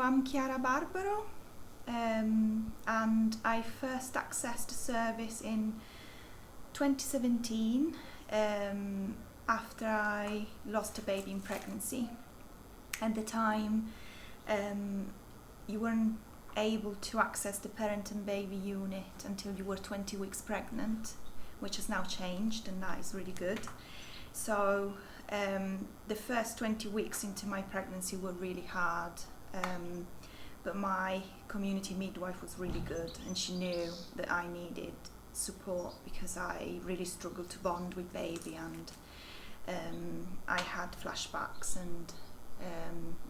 I'm Chiara Barbaro, and I first accessed the service in 2017 after I lost a baby in pregnancy. At the time, you weren't able to access the parent and baby unit until you were 20 weeks pregnant, which has now changed, and that is really good. So the first 20 weeks into my pregnancy were really hard. But my community midwife was really good, and she knew that I needed support because I really struggled to bond with baby, and I had flashbacks and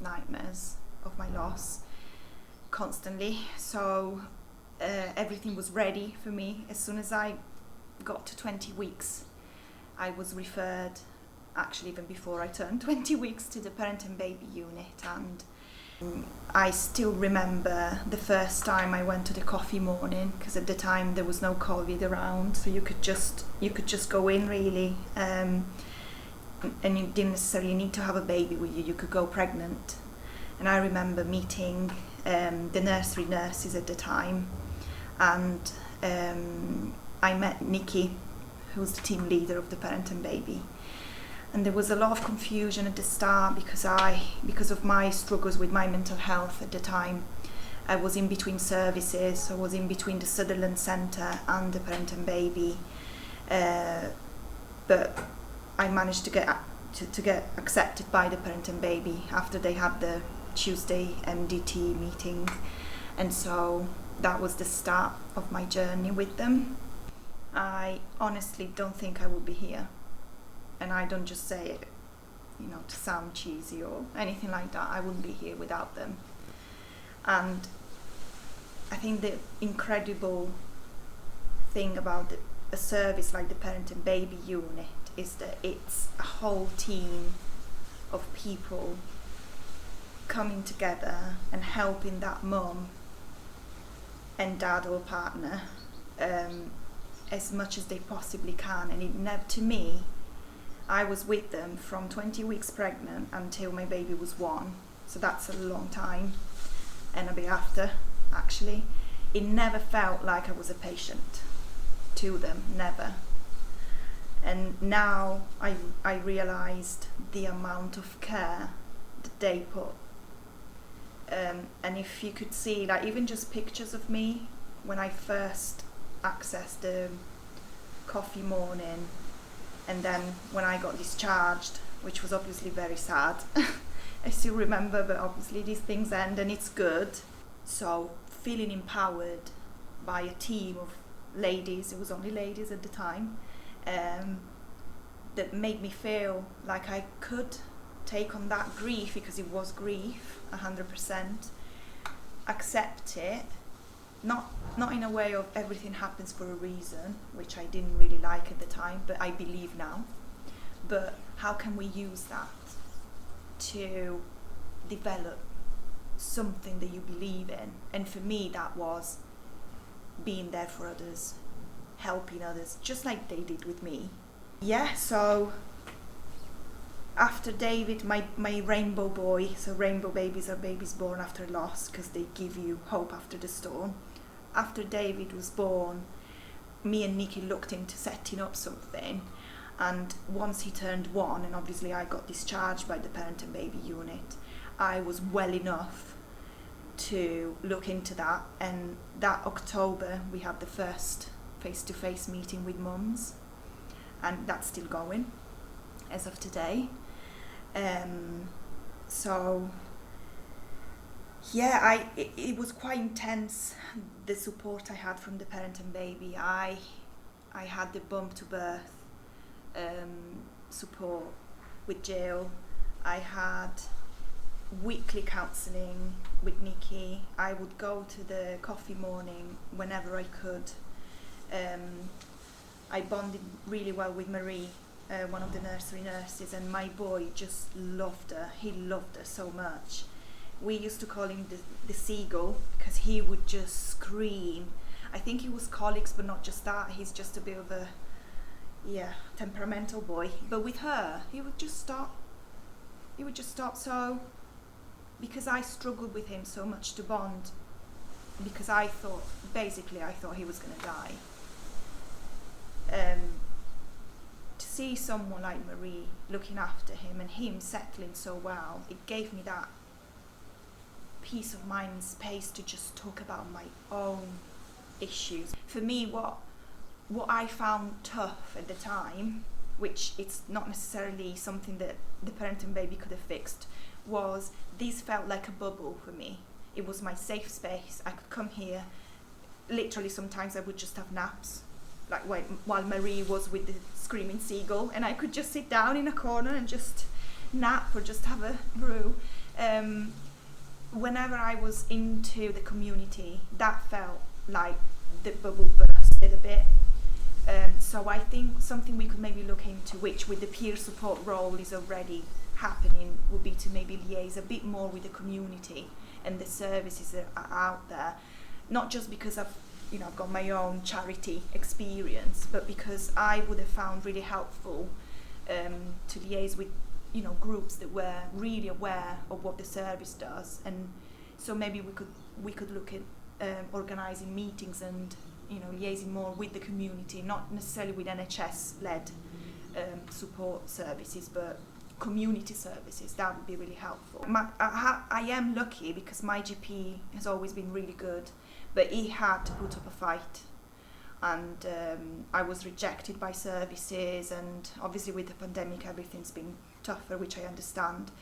nightmares of my loss constantly. So everything was ready for me. As soon as I got to 20 weeks, I was referred, actually even before I turned 20 weeks, to the parent and baby unit. And I still remember the first time I went to the coffee morning, because at the time there was no COVID around, so you could just go in really, and you didn't necessarily need to have a baby with you. You could go pregnant. And I remember meeting the nursery nurses at the time, and I met Nikki, who was the team leader of the parent and baby. And there was a lot of confusion at the start because of my struggles with my mental health at the time. I was in between services. I was in between the Sutherland Centre and the parent and baby. But I managed to get accepted by the parent and baby after they had the Tuesday MDT meeting. And so that was the start of my journey with them. I honestly don't think I would be here. And I don't just say it, to sound cheesy or anything like that. I wouldn't be here without them. And I think the incredible thing about a service like the parent and baby unit is that it's a whole team of people coming together and helping that mum and dad or partner as much as they possibly can. And to me, I was with them from 20 weeks pregnant until my baby was 1, so that's a long time, and a bit after, actually. It never felt like I was a patient to them, never. And now I realised the amount of care that they put. And if you could see, even just pictures of me when I first accessed the coffee morning, and then when I got discharged, which was obviously very sad. I still remember, but obviously these things end and it's good. So feeling empowered by a team of ladies, it was only ladies at the time, that made me feel like I could take on that grief, because it was grief, 100%, accept it, not in a way of everything happens for a reason, which I didn't really like at the time, but I believe now. But how can we use that to develop something that you believe in? And for me, that was being there for others, helping others, just like they did with me. Yeah, so after David, my rainbow boy, so rainbow babies are babies born after loss, because they give you hope after the storm. After David was born, me and Nikki looked into setting up something, and once he turned 1, and obviously I got discharged by the parent and baby unit, I was well enough to look into that. And that October we had the first face-to-face meeting with mums, and that's still going as of today. So yeah, it was quite intense, the support I had from the parent and baby. I had the bump to birth support with Jill. I had weekly counselling with Nikki. I would go to the coffee morning whenever I could. I bonded really well with Marie, one of the nursery nurses, and my boy just loved her. He loved her so much. We used to call him the seagull, because he would just scream. I think he was colics, but not just that. He's just a bit of a temperamental boy. But with her, he would just stop. So because I struggled with him so much to bond, because I thought he was going to die. To see someone like Marie looking after him and him settling so well, it gave me that peace of mind and space to just talk about my own issues. For me, what I found tough at the time, which it's not necessarily something that the parent and baby could have fixed, was this felt like a bubble for me. It was my safe space. I could come here. Literally, sometimes I would just have naps, like while Marie was with the screaming seagull, and I could just sit down in a corner and just nap or just have a brew. Whenever I was into the community, that felt like the bubble bursted a bit. So I think something we could maybe look into, which with the peer support role is already happening, would be to maybe liaise a bit more with the community and the services that are out there. Not just because I've got my own charity experience, but because I would have found really helpful to liaise with groups that were really aware of what the service does, and so maybe we could look at organising meetings and liaising more with the community, not necessarily with NHS-led support services, but community services. That would be really helpful. I am lucky because my GP has always been really good, but he had to put up a fight, and I was rejected by services, and obviously with the pandemic everything's been tougher, which I understand,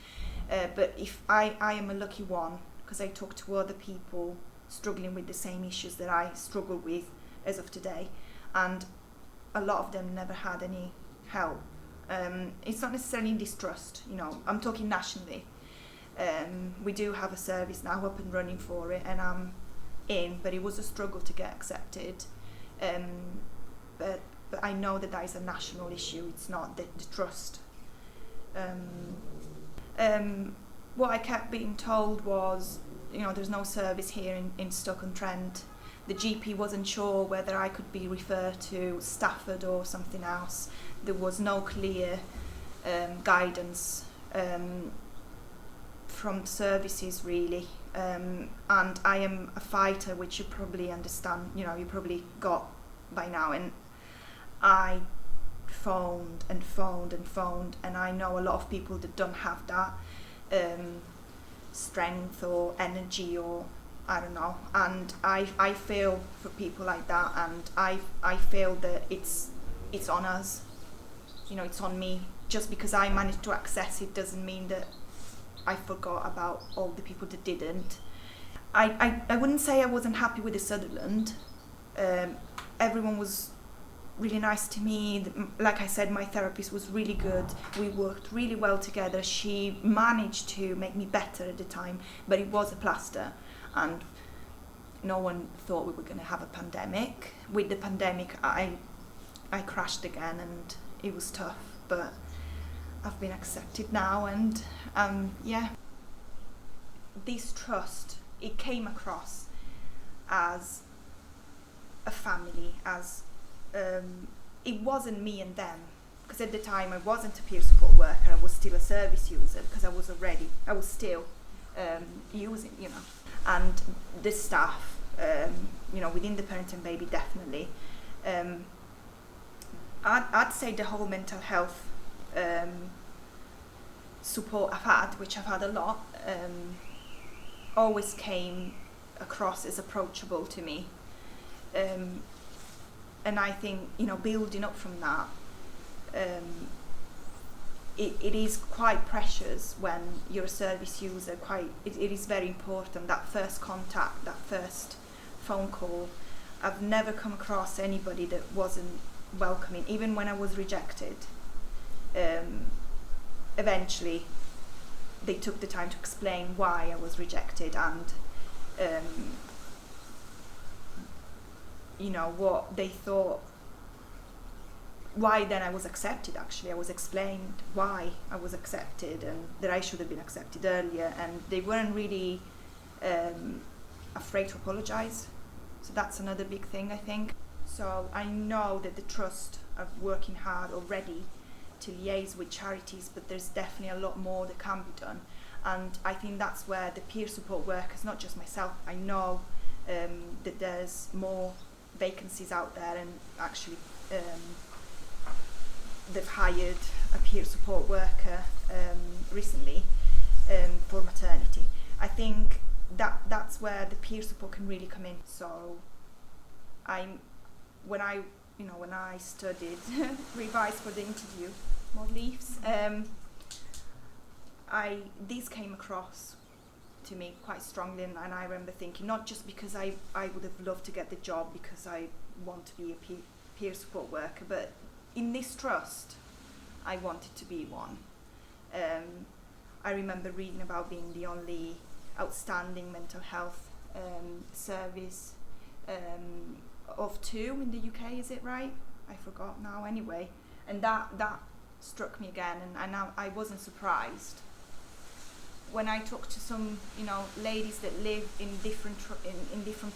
but if I am a lucky one, because I talk to other people struggling with the same issues that I struggle with as of today, and a lot of them never had any help. It's not necessarily distrust, I'm talking nationally. We do have a service now up and running for it, and I'm in, but it was a struggle to get accepted. But I know that is a national issue. It's not the trust. What I kept being told was, there's no service here in Stoke-on-Trent. The GP wasn't sure whether I could be referred to Stafford or something else. There was no clear guidance from services really. And I am a fighter, which you probably understand, you probably got by now, and I phoned, and I know a lot of people that don't have that strength or energy, or I don't know, and I feel for people like that, and I feel that it's on us, it's on me. Just because I managed to access it doesn't mean that I forgot about all the people that didn't. I wouldn't say I wasn't happy with the Sutherland. Everyone was really nice to me. Like I said, my therapist was really good. We worked really well together. She managed to make me better at the time, but it was a plaster, and no one thought we were going to have a pandemic. With the pandemic, I crashed again, and it was tough, but I've been accepted now, and yeah. This trust, it came across as a family, as it wasn't me and them, because at the time I wasn't a peer support worker. I was still a service user, because I was still using, and the staff, within the parent and baby, definitely. I'd say the whole mental health support I've had, which I've had a lot, always came across as approachable to me. And I think, building up from that, it is quite precious when you're a service user. It is very important, that first contact, that first phone call. I've never come across anybody that wasn't welcoming, even when I was rejected. Eventually, they took the time to explain why I was rejected, and what they thought, why then I was accepted. Actually, I was explained why I was accepted, and that I should have been accepted earlier, and they weren't really afraid to apologise. So that's another big thing, I think. So I know that the trust of working hard already to liaise with charities, but there's definitely a lot more that can be done. And I think that's where the peer support workers, not just myself, I know that there's more vacancies out there, and actually they've hired a peer support worker recently for maternity. I think that's where the peer support can really come in. So when I studied, revised for the interview, more leaves, these came across to me quite strongly, and I remember thinking, not just because I would have loved to get the job because I want to be a peer support worker, but in this trust I wanted to be one. I remember reading about being the only outstanding mental health service of 2 in the UK, is it right? I forgot now anyway. And that struck me again, and I wasn't surprised. When I talk to some, ladies that live in different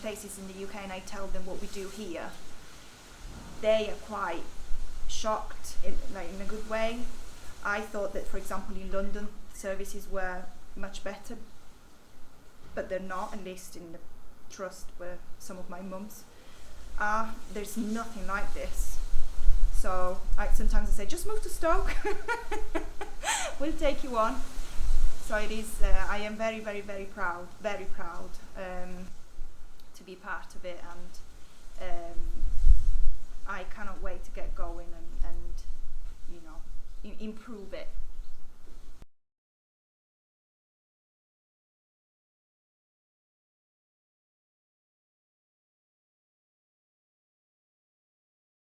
places in the UK, and I tell them what we do here, they are quite shocked in a good way. I thought that, for example, in London, services were much better, but they're not, at least in the trust where some of my mums are. There's nothing like this. So sometimes I say, just move to Stoke. We'll take you on. So it is, I am very, very, very proud to be part of it, and I cannot wait to get going and improve it.